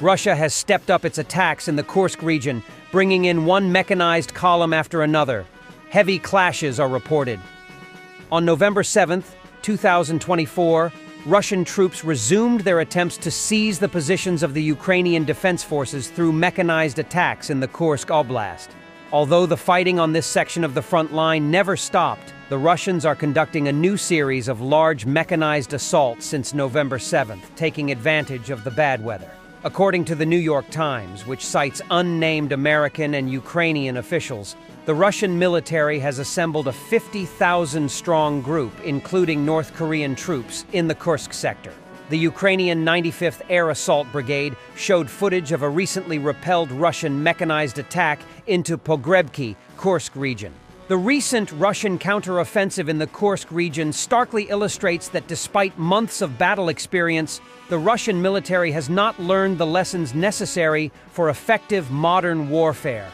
Russia has stepped up its attacks in the Kursk region, bringing in one mechanized column after another. Heavy clashes are reported. On November 7, 2024, Russian troops resumed their attempts to seize the positions of the Ukrainian defense forces through mechanized attacks in the Kursk Oblast. Although the fighting on this section of the front line never stopped, the Russians are conducting a new series of large mechanized assaults since November 7th, taking advantage of the bad weather. According to the New York Times, which cites unnamed American and Ukrainian officials, the Russian military has assembled a 50,000-strong group, including North Korean troops, in the Kursk sector. The Ukrainian 95th Air Assault Brigade showed footage of a recently repelled Russian mechanized attack into Pogrebki, Kursk region. The recent Russian counteroffensive in the Kursk region starkly illustrates that despite months of battle experience, the Russian military has not learned the lessons necessary for effective modern warfare.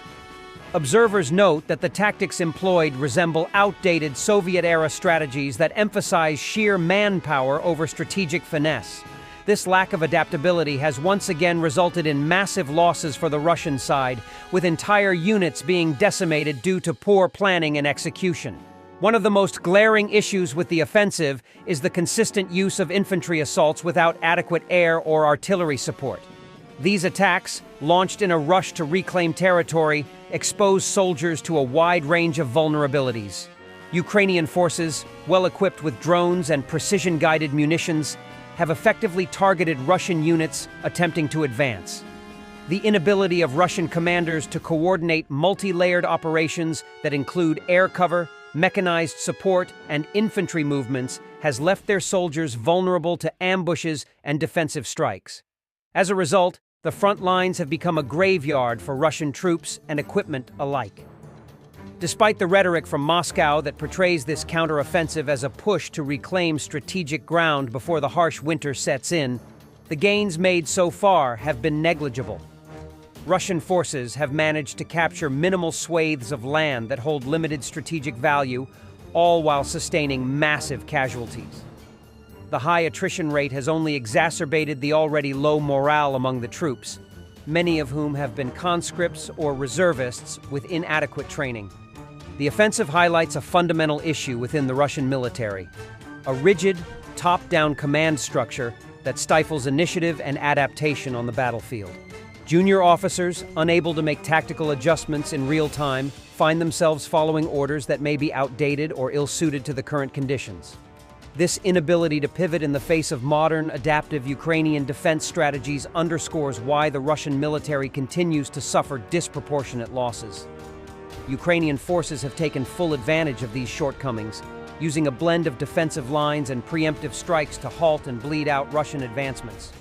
Observers note that the tactics employed resemble outdated Soviet-era strategies that emphasize sheer manpower over strategic finesse. This lack of adaptability has once again resulted in massive losses for the Russian side, with entire units being decimated due to poor planning and execution. One of the most glaring issues with the offensive is the consistent use of infantry assaults without adequate air or artillery support. These attacks, launched in a rush to reclaim territory, expose soldiers to a wide range of vulnerabilities. Ukrainian forces, well equipped with drones and precision-guided munitions, have effectively targeted Russian units attempting to advance. The inability of Russian commanders to coordinate multi-layered operations that include air cover, mechanized support, and infantry movements has left their soldiers vulnerable to ambushes and defensive strikes. As a result, the front lines have become a graveyard for Russian troops and equipment alike. Despite the rhetoric from Moscow that portrays this counteroffensive as a push to reclaim strategic ground before the harsh winter sets in, the gains made so far have been negligible. Russian forces have managed to capture minimal swathes of land that hold limited strategic value, all while sustaining massive casualties. The high attrition rate has only exacerbated the already low morale among the troops, many of whom have been conscripts or reservists with inadequate training. The offensive highlights a fundamental issue within the Russian military: a rigid, top-down command structure that stifles initiative and adaptation on the battlefield. Junior officers, unable to make tactical adjustments in real time, find themselves following orders that may be outdated or ill-suited to the current conditions. This inability to pivot in the face of modern, adaptive Ukrainian defense strategies underscores why the Russian military continues to suffer disproportionate losses. Ukrainian forces have taken full advantage of these shortcomings, using a blend of defensive lines and preemptive strikes to halt and bleed out Russian advancements.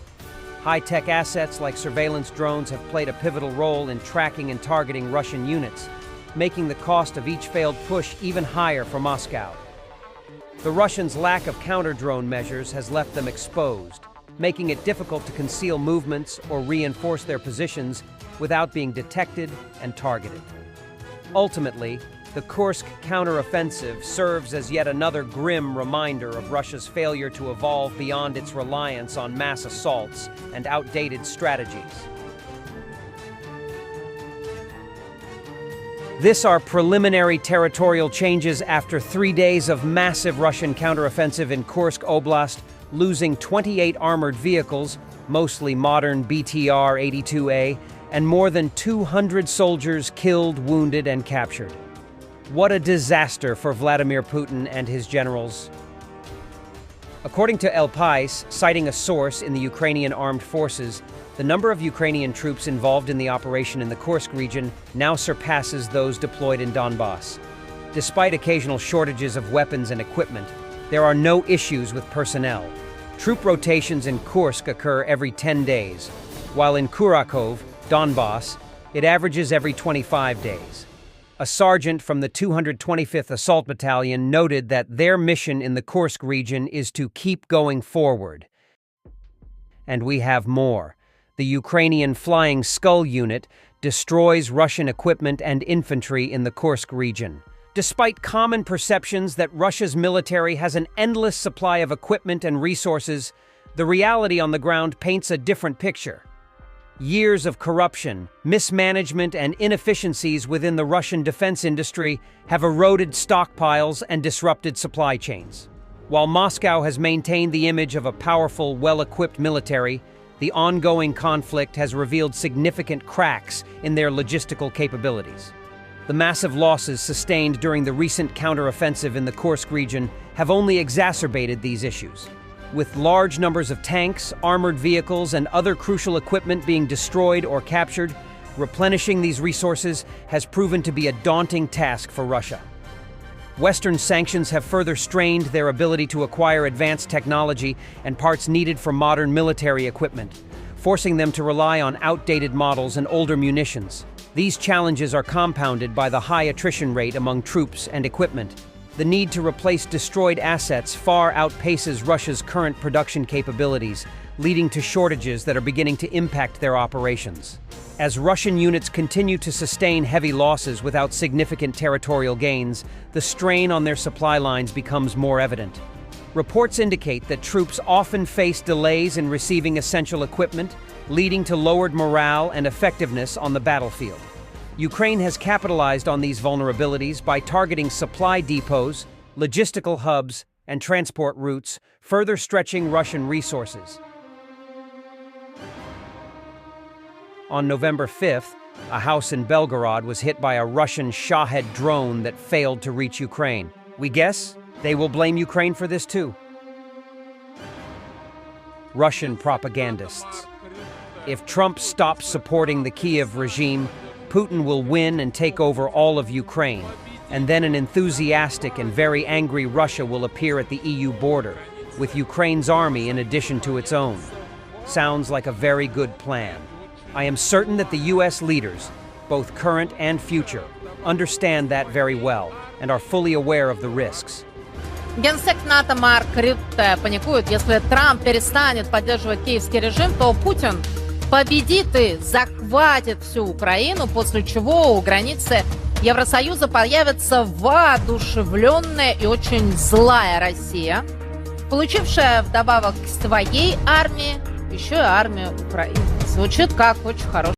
High-tech assets like surveillance drones have played a pivotal role in tracking and targeting Russian units, making the cost of each failed push even higher for Moscow. The Russians' lack of counter-drone measures has left them exposed, making it difficult to conceal movements or reinforce their positions without being detected and targeted. Ultimately, the Kursk counteroffensive serves as yet another grim reminder of Russia's failure to evolve beyond its reliance on mass assaults and outdated strategies. These are preliminary territorial changes after 3 days of massive Russian counteroffensive in Kursk Oblast, losing 28 armored vehicles, mostly modern BTR-82A, and more than 200 soldiers killed, wounded, and captured. What a disaster for Vladimir Putin and his generals. According to El Pais, citing a source in the Ukrainian armed forces, the number of Ukrainian troops involved in the operation in the Kursk region now surpasses those deployed in Donbass. Despite occasional shortages of weapons and equipment, there are no issues with personnel. Troop rotations in Kursk occur every 10 days, while in Kurakov, Donbass, it averages every 25 days. A sergeant from the 225th Assault Battalion noted that their mission in the Kursk region is to keep going forward. And we have more. The Ukrainian Flying Skull Unit destroys Russian equipment and infantry in the Kursk region. Despite common perceptions that Russia's military has an endless supply of equipment and resources, the reality on the ground paints a different picture. Years of corruption, mismanagement, and inefficiencies within the Russian defense industry have eroded stockpiles and disrupted supply chains. While Moscow has maintained the image of a powerful, well-equipped military, the ongoing conflict has revealed significant cracks in their logistical capabilities. The massive losses sustained during the recent counteroffensive in the Kursk region have only exacerbated these issues. With large numbers of tanks, armored vehicles, and other crucial equipment being destroyed or captured, replenishing these resources has proven to be a daunting task for Russia. Western sanctions have further strained their ability to acquire advanced technology and parts needed for modern military equipment, forcing them to rely on outdated models and older munitions. These challenges are compounded by the high attrition rate among troops and equipment. The need to replace destroyed assets far outpaces Russia's current production capabilities, leading to shortages that are beginning to impact their operations. As Russian units continue to sustain heavy losses without significant territorial gains, the strain on their supply lines becomes more evident. Reports indicate that troops often face delays in receiving essential equipment, leading to lowered morale and effectiveness on the battlefield. Ukraine has capitalized on these vulnerabilities by targeting supply depots, logistical hubs, and transport routes, further stretching Russian resources. On November 5th, a house in Belgorod was hit by a Russian Shahed drone that failed to reach Ukraine. We guess they will blame Ukraine for this too. Russian propagandists. If Trump stops supporting the Kiev regime, Putin will win and take over all of Ukraine, and then an enthusiastic and very angry Russia will appear at the EU border, with Ukraine's army in addition to its own. Sounds like a very good plan. I am certain that the US leaders, both current and future, understand that very well and are fully aware of the risks. Генсек НАТО Марк Рютте паникует, если Трамп перестанет поддерживать киевский режим, то Путин победит и захватит всю Украину, после чего у границы Евросоюза появится воодушевленная и очень злая Россия, получившая вдобавок к своей армии еще и армию Украины. Звучит как очень хороший